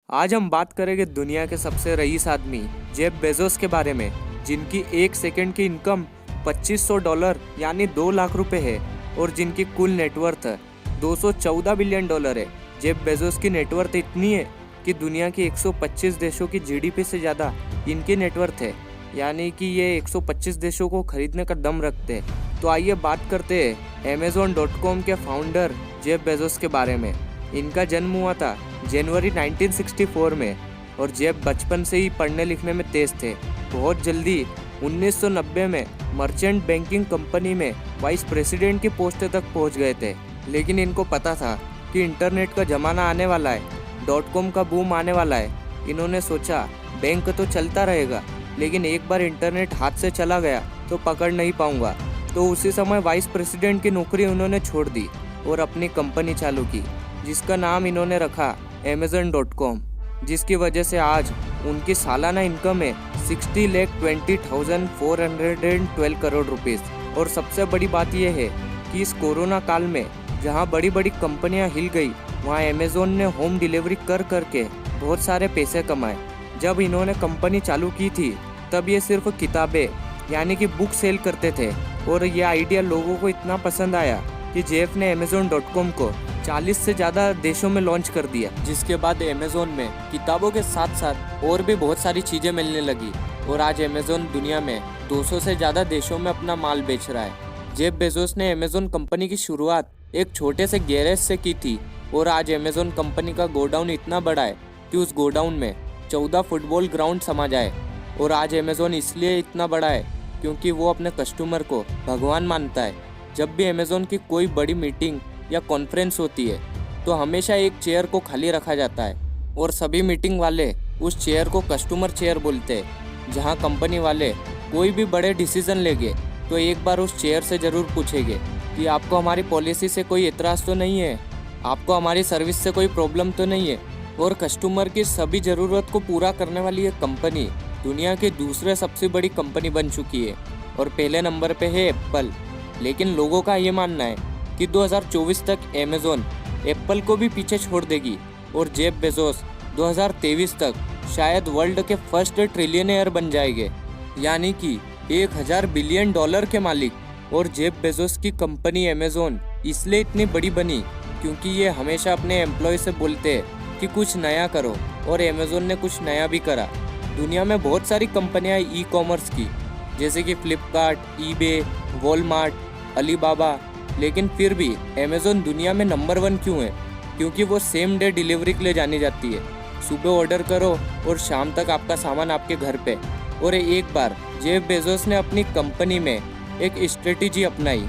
आज हम बात करेंगे दुनिया के सबसे रईस आदमी जेफ बेजोस के बारे में, जिनकी एक सेकंड की इनकम $2500 यानी 2 लाख रुपए है और जिनकी कुल नेटवर्थ $214 बिलियन है। जेफ बेजोस की नेटवर्थ इतनी है कि दुनिया के 125 देशों की जीडीपी से ज़्यादा इनकी नेटवर्थ है, यानी कि ये 125 देशों को खरीदने का दम रखते हैं। तो आइए बात करते हैं Amazon.com के फाउंडर जेफ बेजोस के बारे में। इनका जन्म हुआ था जनवरी 1964 में और जेफ बचपन से ही पढ़ने लिखने में तेज थे। बहुत जल्दी 1990 में मर्चेंट बैंकिंग कंपनी में वाइस प्रेसिडेंट की पोस्ट तक पहुंच गए थे। लेकिन इनको पता था कि इंटरनेट का ज़माना आने वाला है, .com का बूम आने वाला है। इन्होंने सोचा बैंक तो चलता रहेगा, लेकिन एक बार इंटरनेट हाथ से चला गया तो पकड़ नहीं पाऊंगा। तो उसी समय वाइस प्रेसिडेंट की नौकरी उन्होंने छोड़ दी और अपनी कंपनी चालू की, जिसका नाम इन्होंने रखा Amazon.com, जिसकी वजह से आज उनकी सालाना इनकम है 60,20,412 करोड़ रुपीस। और सबसे बड़ी बात यह है कि इस कोरोना काल में जहां बड़ी बड़ी कंपनियां हिल गई, वहां Amazon ने होम डिलीवरी कर करके बहुत सारे पैसे कमाए। जब इन्होंने कंपनी चालू की थी तब ये सिर्फ किताबें यानी कि बुक सेल करते थे और ये आइडिया लोगों को इतना पसंद आया कि जेफ ने Amazon.com को 40 से ज़्यादा देशों में लॉन्च कर दिया। जिसके बाद Amazon में किताबों के साथ साथ और भी बहुत सारी चीज़ें मिलने लगी और आज Amazon दुनिया में 200 से ज़्यादा देशों में अपना माल बेच रहा है। जेफ बेजोस ने Amazon कंपनी की शुरुआत एक छोटे से गैरेज से की थी और आज Amazon कंपनी का गोडाउन इतना बड़ा है कि उस गोडाउन में 14 फुटबॉल ग्राउंड समा जाए। और आज Amazon इसलिए इतना बड़ा है क्योंकि वो अपने कस्टमर को भगवान मानता है। जब भी Amazon की कोई बड़ी मीटिंग या कॉन्फ्रेंस होती है तो हमेशा एक चेयर को खाली रखा जाता है और सभी मीटिंग वाले उस चेयर को कस्टमर चेयर बोलते हैं। जहां कंपनी वाले कोई भी बड़े डिसीजन लेंगे तो एक बार उस चेयर से ज़रूर पूछेंगे कि आपको हमारी पॉलिसी से कोई एतराज़ तो नहीं है, आपको हमारी सर्विस से कोई प्रॉब्लम तो नहीं है। और कस्टमर की सभी ज़रूरत को पूरा करने वाली ये कंपनी दुनिया की दूसरे सबसे बड़ी कंपनी बन चुकी है और पहले नंबर पे है एप्पल। लेकिन लोगों का ये मानना है कि 2024 तक Amazon एप्पल को भी पीछे छोड़ देगी और जेफ बेजोस 2023 तक शायद वर्ल्ड के फर्स्ट ट्रिलियनेयर बन जाएंगे, यानी कि 1000 बिलियन डॉलर के मालिक। और जेफ बेजोस की कंपनी Amazon इसलिए इतनी बड़ी बनी क्योंकि ये हमेशा अपने एम्प्लॉय से बोलते हैं कि कुछ नया करो, और Amazon ने कुछ नया भी करा। दुनिया में बहुत सारी कंपनियां ई कॉमर्स की, जैसे कि फ्लिपकार्ट, ईबे, वॉलमार्ट, अलीबाबा, लेकिन फिर भी Amazon दुनिया में नंबर 1 क्यों है? क्योंकि वो सेम डे डिलीवरी के लिए जानी जाती है। सुबह ऑर्डर करो और शाम तक आपका सामान आपके घर पे। और एक बार जेफ बेजोस ने अपनी कंपनी में एक स्ट्रेटेजी अपनाई,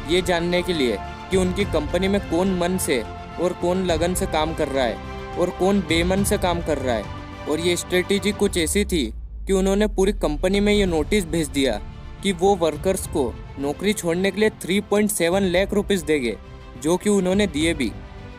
ये जानने के लिए कि उनकी कंपनी में कौन मन से और कौन लगन से काम कर रहा है और कौन बेमन से काम कर रहा है। और ये स्ट्रेटेजी कुछ ऐसी थी कि उन्होंने पूरी कंपनी में ये नोटिस भेज दिया कि वो वर्कर्स को नौकरी छोड़ने के लिए 3.7 लाख रुपीस देंगे, जो कि उन्होंने दिए भी,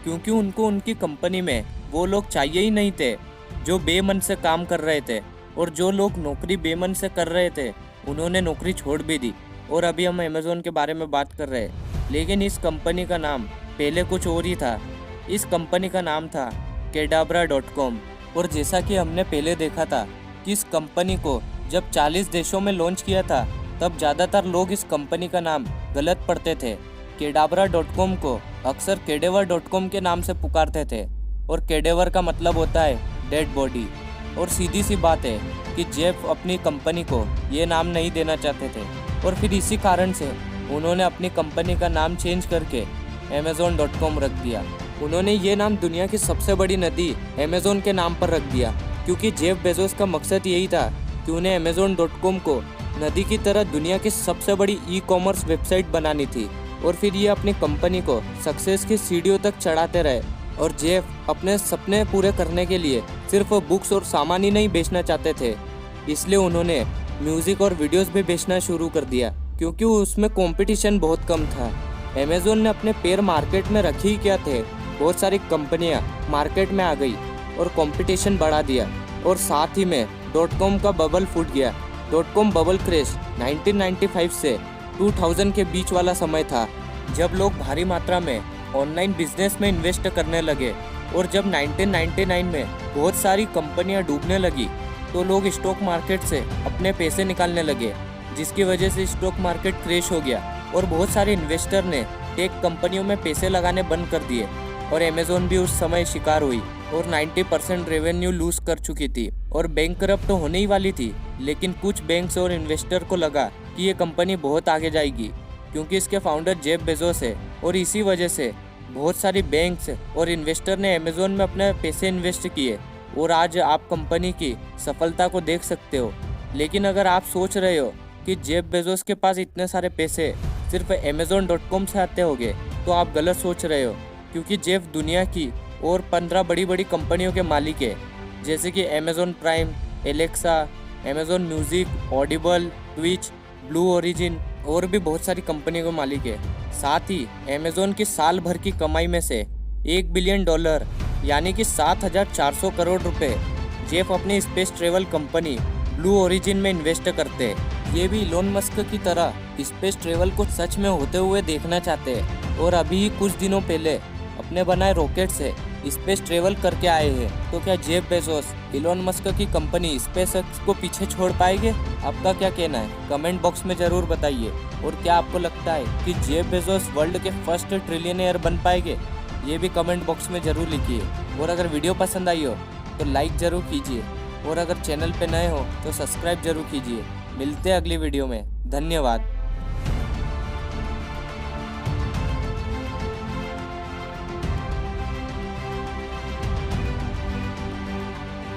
क्योंकि उनको उनकी कंपनी में वो लोग चाहिए ही नहीं थे जो बेमन से काम कर रहे थे। और जो लोग नौकरी बेमन से कर रहे थे उन्होंने नौकरी छोड़ भी दी। और अभी हम Amazon के बारे में बात कर रहे हैं, लेकिन इस कंपनी का नाम पहले कुछ और ही था। इस कंपनी का नाम था Cadabra.com। और जैसा कि हमने पहले देखा था कि इस कंपनी को जब 40 देशों में लॉन्च किया था तब ज़्यादातर लोग इस कंपनी का नाम गलत पढ़ते थे। Cadabra.com को अक्सर Cadaver.com के नाम से पुकारते थे और Cadaver का मतलब होता है डेड बॉडी। और सीधी सी बात है कि जेफ अपनी कंपनी को ये नाम नहीं देना चाहते थे और फिर इसी कारण से उन्होंने अपनी कंपनी का नाम चेंज करके Amazon.com रख दिया। उन्होंने ये नाम दुनिया की सबसे बड़ी नदी Amazon के नाम पर रख दिया, क्योंकि जेफ बेजोस का मकसद यही था कि उन्हें Amazon.com को नदी की तरह दुनिया की सबसे बड़ी ई कॉमर्स वेबसाइट बनानी थी। और फिर ये अपनी कंपनी को सक्सेस की सीढ़ियों तक चढ़ाते रहे। और जेफ अपने सपने पूरे करने के लिए सिर्फ बुक्स और सामान ही नहीं बेचना चाहते थे, इसलिए उन्होंने म्यूज़िक और वीडियोस भी बेचना शुरू कर दिया, क्योंकि उसमें कंपटीशन बहुत कम था। Amazon ने अपने पैर मार्केट में रखे ही क्या थे, बहुत सारी कंपनियां मार्केट में आ गई और कंपटीशन बढ़ा दिया। और साथ ही में .com का बबल फूट गया। .com बबल क्रैश 1995 से 2000 के बीच वाला समय था, जब लोग भारी मात्रा में ऑनलाइन बिजनेस में इन्वेस्ट करने लगे। और जब 1999 में बहुत सारी कंपनियां डूबने लगी तो लोग स्टॉक मार्केट से अपने पैसे निकालने लगे, जिसकी वजह से स्टॉक मार्केट क्रैश हो गया और बहुत सारे इन्वेस्टर ने टेक कंपनियों में पैसे लगाने बंद कर दिए और अमेज़न भी उस समय शिकार हुई और 90% रेवेन्यू लूज कर चुकी थी और बैंकरप्ट तो होने ही वाली थी। लेकिन कुछ बैंक्स और इन्वेस्टर को लगा कि ये कंपनी बहुत आगे जाएगी क्योंकि इसके फाउंडर जेफ बेजोस है, और इसी वजह से बहुत सारी बैंक्स और इन्वेस्टर ने अमेज़न में अपने पैसे इन्वेस्ट किए और आज आप कंपनी की सफलता को देख सकते हो। लेकिन अगर आप सोच रहे हो कि जेफ बेजोस के पास इतने सारे पैसे सिर्फ Amazon.com से आते होंगे, तो आप गलत सोच रहे हो, क्योंकि जेफ दुनिया की और 15 बड़ी बड़ी कंपनियों के मालिक है, जैसे कि Amazon prime, Alexa, Amazon music, Audible, Twitch, blue origin और भी बहुत सारी कंपनियों के मालिक है। साथ ही Amazon की साल भर की कमाई में से $1 बिलियन यानी कि 7,400 करोड़ रुपए जेफ अपनी space travel company blue origin में इन्वेस्ट करते हैं। ये भी इलोन मस्क की तरह स्पेस ट्रेवल को सच में होते हुए देखना चाहते हैं और अभी ही कुछ दिनों पहले अपने बनाए रॉकेट से स्पेस ट्रेवल करके आए हैं। तो क्या जेफ बेजोस इलोन मस्क की कंपनी स्पेसएक्स को पीछे छोड़ पाएंगे? आपका क्या कहना है? कमेंट बॉक्स में ज़रूर बताइए। और क्या आपको लगता है कि जेफ बेजोस वर्ल्ड के फर्स्ट ट्रिलियनेयर बन पाएंगे? ये भी कमेंट बॉक्स में ज़रूर लिखिए। और अगर वीडियो पसंद आई हो तो लाइक ज़रूर कीजिए, और अगर चैनल पे नए हो तो सब्सक्राइब जरूर कीजिए। मिलते हैं अगली वीडियो में। धन्यवाद।